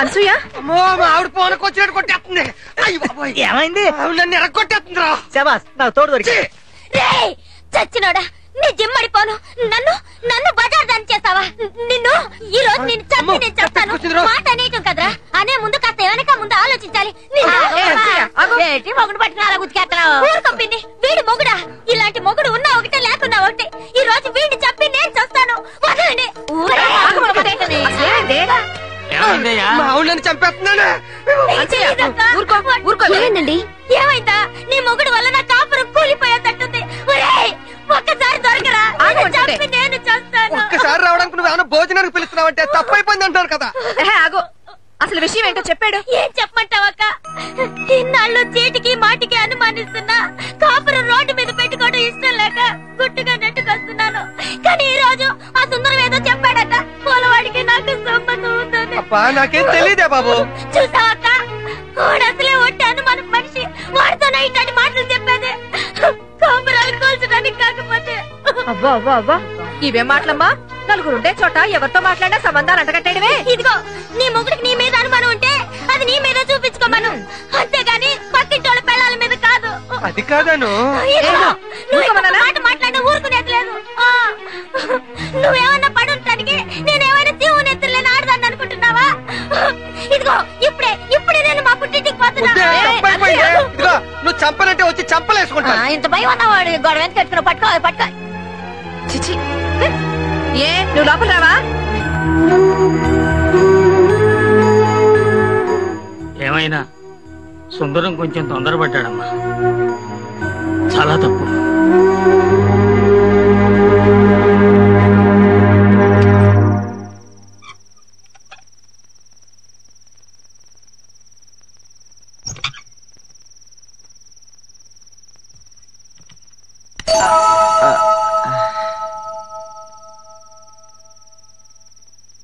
అనసూయ ఆవిడ పోనకు వచ్చినట్టు కొట్టేస్తుంది. ఏమైంది? నన్ను ఎరగొట్టేస్తుందిరా. శబాస్, నాకు తోడు దొరికి. చచ్చినోడా, నీ జిమ్మడిపోను. నన్ను నన్ను బజార్ దాన్ని చేస్తావా? నిన్ను ఈ రోజు నేను చంపి నేను చెప్తాను. మాట అనేయటం కదరా, అనే ముందు కాస్త వెనక ముందు ఆలోచించాలి. మొగుడు పట్టుకుని అలా గుర్తుకెత్తరావు. ఊరుకొప్పింది, వీడి మొగుడా? ఇలాంటి మొగుడు ఉన్నా ఒకటే లేకున్నా ఒకటే. ఈ రోజు వీడిని చంపి నేను చేస్తాను. వదలండి. ఏమైందండి? ఏమైందా? నీ మొగుడు వల్ల నా కాపురం కూలిపోయేటట్టుంది. ఒక్కసారి దొరకరా, చంపి నేను చేస్తాను. ఒక్కసారి రావడానికి నువ్వు ఏమైనా భోజనానికి పిలుస్తున్నావంటే తప్పైపోయింది అంటారు కదా. ఆగో, అసలు విషయం ఏంటో చెప్పాడు. ఏం చెప్పమంటావక్క? ఇన్నాళ్ళు చీటికి మాటికి అనుమానిస్తున్నా, కాపురం రోడ్డు మీద పెట్టుకోవడం ఇష్టం లేక గుట్టుగా నెట్టుకొస్తున్నాను. కానీ ఈ రోజు ఆ సుందరం ఏదో చెప్పాడక్క, పూలవాడికి నాకు సంబంధం ఉందని. నాకేం తెలియదే బాబు. చూసావక్క, వాడు అసలే ఒట్టి అనుమానం మనిషి. వాడితోనే ఇట్లాంటి మాటలు చెప్పేది. కాపురాలు కోల్చడానికి కాకపోతే. అవ్వా అవ్వా అవ్వా, ఇవే మాటలమ్మా. నలుగురుండే చోట ఎవరితో మాట్లాడినా సంబంధాలు అంటగట్టేయడమే. ఇదిగో, నీ మొగుడికి నీ మీద అనుమానం ఉంటే అది నీ మీద చూపించుకోమను, అంతేగాని పక్కింటోళ్ళ పిల్లల మీద కాదు. అది కాదను. మాట మాట్లాడినా ఊరుకునేది లేదు. నువ్వేమన్నా పడుంటానికి నేనేమైనా శివుని ఎత్తులేని ఆడదాన్ని అనుకుంటున్నావా? ఇదిగో, ఇప్పుడే నేను మా పుట్టింటికి పోతున్నా. నువ్వు చంపనంటే వచ్చి చంపలేసుకుంటా. ఇంత భయం అన్నవాడు గొడవ ఎంత కట్టుకున్నా. పట్టుకో. చిచి, ఏ నువ్వు లోపల రావా? ఏమైనా సుందరం కొంచెం తొందరపడ్డాడమ్మా, చాలా తప్పు.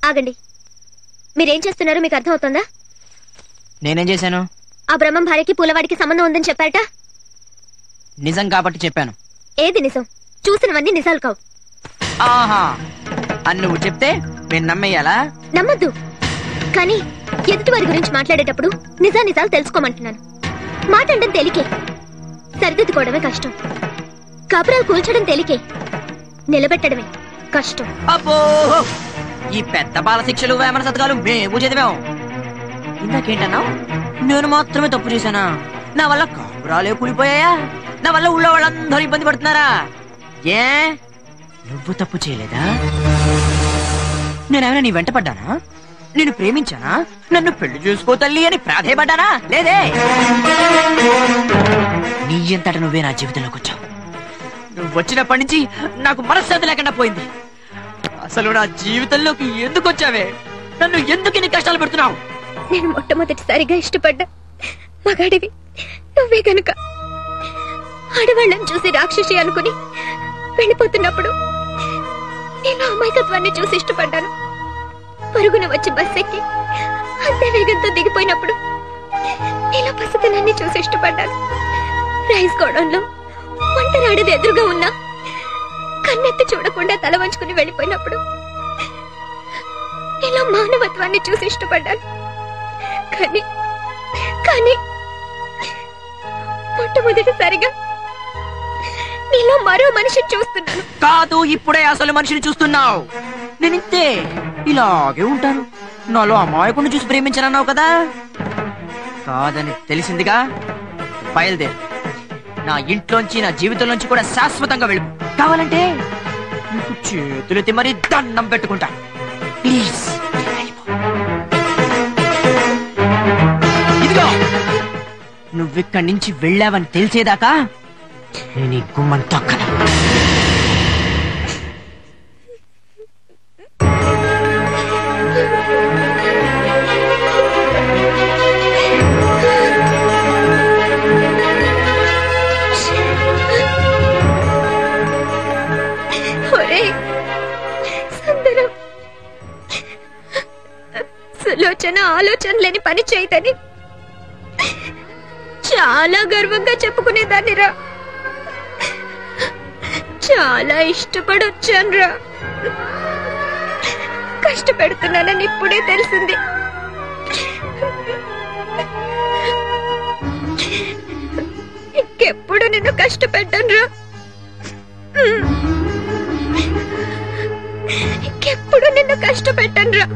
ఆగండి, మీరేం చేస్తున్నారో మీకు అర్థం అవుతుందా? నేనేం చేశాను? ఆ బ్రహ్మం భార్యకి పూలవాడికి సంబంధం ఉందని చెప్పారట. నిజం కాబట్టి చెప్పాను. ఏది నిజం? చూసినవన్నీ నిజాలు కావు. ఆహా, అని నువ్వు చెప్తే నేను నమ్మేయాలా? నమ్మద్దు, కానీ ఎదుటి వారి గురించి మాట్లాడేటప్పుడు నిజాలు తెలుసుకోమంటున్నాను. మాట్లాడడం తేలికే, సరిదిద్దుకోవడమే కష్టం. కాపురాలు కూల్చడం తేలికే, నిలబెట్టడమే కష్టం. అబ్బో, ఈ పెద్ద బాల శిక్షలు వేమన శతకాలు మేము చదివాం. ఇందాకేంటన్నావు? నేను మాత్రమే తప్పు చేశానా? నా వల్ల కాపురాలే కూలిపోయాయా? నా వల్ల ఊళ్ళో వాళ్ళందరూ ఇబ్బంది పడుతున్నారా? ఏ నువ్వు తప్పు చేయలేదా? నేనేమైనా నీ వెంట పడ్డానా? నేను ప్రేమించానా? నన్ను పెళ్లి చేసుకో తల్లి అని ప్రాధేయపడ్డానా? లేదే. నీ ఎంతట నువ్వే నా జీవితంలోకి వచ్చావు. నువ్వు వచ్చినప్పటి నుంచి నాకు మనశ్శాంతి లేకుండా పోయింది. అసలు నా జీవితంలోకి ఎందుకు వచ్చావే? నన్ను ఎందుకు ఇన్ని కష్టాలు పెడుతున్నావు? నేను మొట్టమొదటిసారిగా ఇష్టపడ్డా మగాడివి నువ్వే గనుక ఆడవాళ్ళని చూసి రాక్షసి అనుకుని వెళ్ళిపోతున్నప్పుడు నేను అమాయకత్వాన్ని చూసి ఇష్టపడ్డాను. పరుగున వచ్చి బస్ ఎక్కి అంతే వేగంతో దిగిపోయినప్పుడు నేను పసితనాన్ని చూసి ఇష్టపడ్డాను. రైస్ గోడౌన్లో ఒంటరాడిది ఎదురుగా ఉన్నా కన్నెత్తి చూడకుండా తల వంచుకుని వెళ్ళిపోయినప్పుడు నేను మానవత్వాన్ని చూసి ఇష్టపడ్డాను. కానీ మొట్టమొదటిసారిగా నీలో మరో మనిషి చూస్తున్నాను. కాదు, ఇప్పుడే అసలు మనిషిని చూస్తున్నావు. నేనింతే ఇలాగే ఉంటాను. నాలో అమాయకుడిని చూసి ప్రేమించానన్నావు కదా, కాదని తెలిసిందిగా. బయలుదేరు, నా ఇంట్లోంచి నా జీవితంలోంచి కూడా శాశ్వతంగా వెళ్ళిపో. కావాలంటే నీకు చేతులెత్తి మరీ దండం పెట్టుకుంటా. ప్లీజ్ ఇదిగో, నువ్విక్కడి నుంచి వెళ్ళావని తెలిసేదాకా నేను ఈ గుమ్మం తొక్కను. సులోచన ఆలోచన లేని పని చేయదని చాలా గర్వంగా చెప్పుకునేదాన్నిరా. చాలా ఇష్టపడి వచ్చానురా. కష్టపెడుతున్నానని ఇప్పుడే తెలిసింది. ఇంకెప్పుడు నిన్ను కష్టపెట్టనురా. ఇంకెప్పుడు నిన్ను కష్టపెట్టనురా.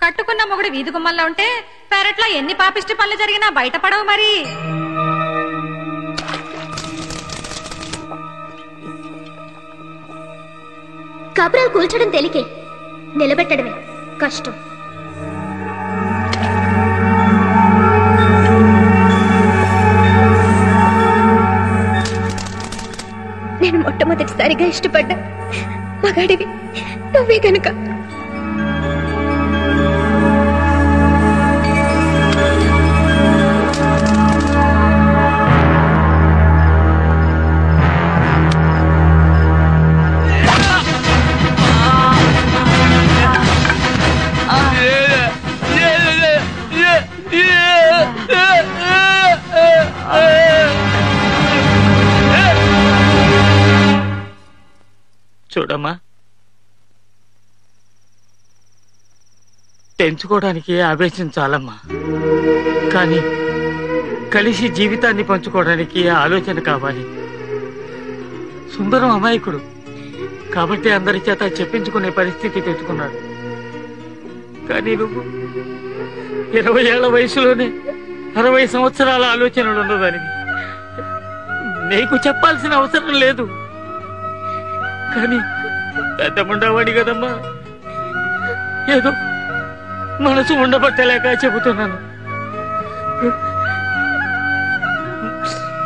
కట్టుకున్న మొగుడు వీధి గుమ్మల్లో ఉంటే పెరట్లో ఎన్ని పాపిష్టి పనులు జరిగినా బయటపడవు మరి. కాపురాలు కూల్చడం తేలికే, నిలబెట్టడమే కష్టం. నేను మొట్టమొదటిసారిగా ఇష్టపడ్డా మగాడివి నువ్వే కనుక. చూడమ్మా, పెంచుకోవడానికి ఆవేశం చాలమ్మా, కానీ కలిసి జీవితాన్ని పంచుకోవడానికి ఆలోచన కావాలి. సుందరం అమాయకుడు కాబట్టి అందరి చేత చెప్పించుకునే పరిస్థితి తెచ్చుకున్నాడు. కానీ నువ్వు 20 ఏళ్ల వయసులోనే 60 సంవత్సరాల ఆలోచనలు ఉన్నదానికి నీకు చెప్పాల్సిన అవసరం లేదు. కానీ పెద్ద ఉండవాడి కదమ్మా, ఏదో మనసు ఉండబట్టలేక చెబుతున్నాను.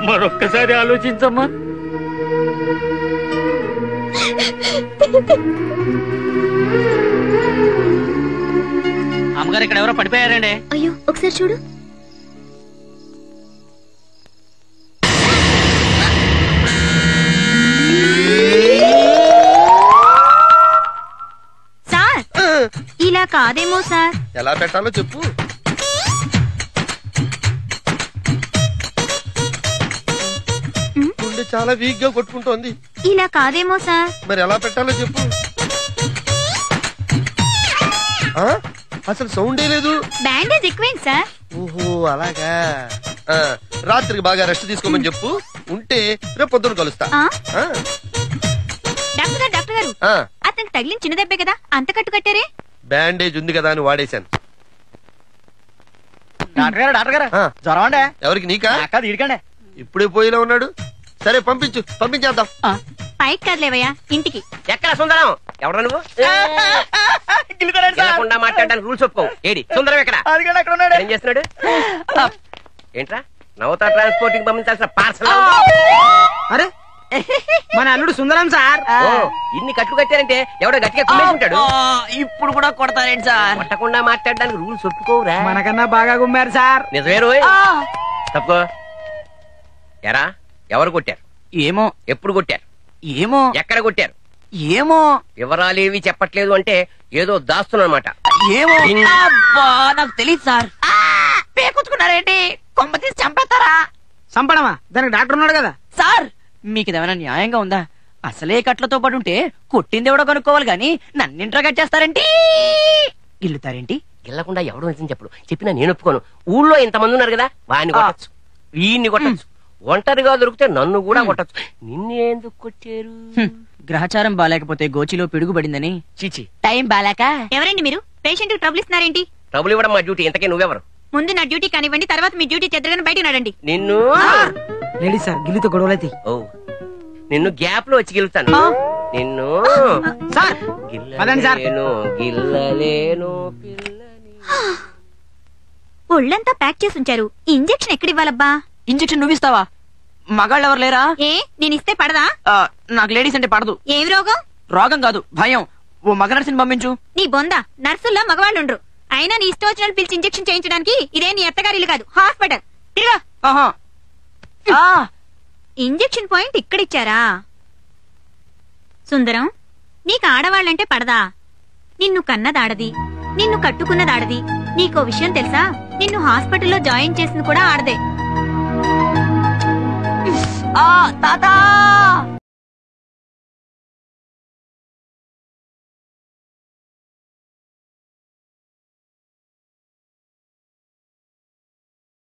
మరొక్కసారి ఆలోచించమ్మా. అమ్మగారు ఇక్కడ ఎవరో పడిపోయారండి. అయ్యో ఒకసారి చూడు. సార్ ఇలా కాదేమో సార్. ఎలా పెట్టాలో చెప్పు. గుండె చాలా వీక్ గా కొట్టుకుంటోంది. ఇలా కాదేమో సార్. మరి ఎలా పెట్టాలో చెప్పు. అసలు సౌండే లేదు. బ్యాండేజ్ ఎక్కువైంది సార్. ఓహో అలాగా. రాత్రికి బాగా రెస్ట్ తీసుకోమని చెప్పు. ఉంటే రేపు పొద్దున కలుస్తా. డాక్టర్ గారు అతనికి తగిలిన చిన్న దెబ్బే కదా, అంత కట్టు కట్టారే. బ్యాండేజ్ ఉంది కదా అని వాడేశాను. డాక్టర్ గారు జ్వరం అండి. ఎవరికి? నీకా? ఇడికండి. ఇప్పుడే పోయిలా ఉన్నాడు. సరే పంపించేద్దాం. పైకి కదలేవయ్యా, ఇంటికి. ఎక్కడ సుందరం? ఎవరు నువ్వు? మాట్లాడడానికి రూల్స్ ఒప్పుకో. ఏడి సుందరం ఎక్కడ? ఏం చేస్తున్నాడు? ఏంట్రా నవత ట్రాన్స్పోర్టింగ్ పంపించాల్సిన పార్సల్? అరే మన అల్లుడు సుందరం సార్. ఇన్ని కట్లు కట్టారంటే ఎవడో గట్టిగా కుమ్మేసుకుంటాడు. ఇప్పుడు కూడా కొడతారేంటి సార్? కొట్టకుండా మాట్లాడడానికి రూల్స్ ఒప్పుకోవురా? మనకన్నా బాగా గుమ్మారు సార్. నిజమే రోయ్. తప్పుకో. ఎరా ఎవరు కొట్టారు? ఏమో. ఎప్పుడు కొట్టారు? ఏమో. ఎక్కడ కొట్టారు? ఏమో. వివరాలేవి చెప్పట్లేదు అంటే ఏదో దాస్తున్నమాట. ఏమో. నాకు తెలియదు సార్. పేకొచ్చుకున్నారేంటి? కొమ్మ తీసి చంపేస్తారా? చంపడమా? దానికి డాక్టర్ ఉన్నాడు కదా సార్. మీకు ఇదేమైనా న్యాయంగా ఉందా? అసలే కట్లతో పాటు ఉంటే కొట్టింది ఎవడో కనుక్కోవాలి గాని నన్నింట్రా కట్టేస్తారేంటి? గిల్లుతారేంటి? గిల్లకుండా ఎవడో నిజం చెప్పడు. చెప్పినా నేను ఒప్పుకోను. ఊళ్ళో ఇంతమంది ఉన్నారు కదా, వాడిని కొట్టచ్చు, వీడిని కొట్టచ్చు, ఒంటరిగా దొరికితే నన్ను కూడా కొట్టచ్చు. నిన్నేందుకు కొట్టారు? గ్రహచారం బాలేకపోతే గోచిలో పిడుగుబడిందని. చీచి, టైం బాలేక. ఎవరండి మీరు? Patient trouble ఇస్తున్నారేంటి? ట్రబుల్ ఇవ్వడం మా డ్యూటీ. ఇంతకీ నువ్వెవరు? ముందు నా డ్యూటీ కానివ్వండి, తర్వాత మీ డ్యూటీ చెద్దరగానే బయట నడండి. నిన్ను లేడీ సార్ గిల్లుతో గొడవలైతే. ఓ నిన్ను గ్యాప్ లో వచ్చి గెలుస్తాను. నిన్ను సార్ గిల్లలేను. ఒళ్ళంతా ప్యాక్ చేసి ఉంచారు. ఇంజెక్షన్ ఎక్కడివ్వాలబ్బా? ఇంజెక్షన్ నువ్విస్తావా? మగాళ్ళు ఎవరు లేరా? ఏ నేనిస్తే పడదా? నాకు లేడీస్ అంటే పడదు. ఏం రోగం? రోగం కాదు, భయం. ఓ మగ నర్సిని పంపించు. నీ బొంద, నర్సుల్లో మగవాళ్ళుండ్రు. అయినా నీ ఇష్టం వచ్చినట్టు పిలిచి ఇంజెక్షన్ చేయించడానికి ఇదే నీ అత్తగారిల్లు కాదు, హాస్పిటల్. తిరుగా. ఇంజెక్షన్ పాయింట్ ఇక్కడిచ్చారా? సుందరం, నీకు ఆడవాళ్ళంటే పడదా? నిన్ను కన్నదాడది, నిన్ను కట్టుకున్నదాడది. నీకో విషయం తెలుసా? నిన్ను హాస్పిటల్లో జాయిన్ చేసింది కూడా ఆడదే. తాతా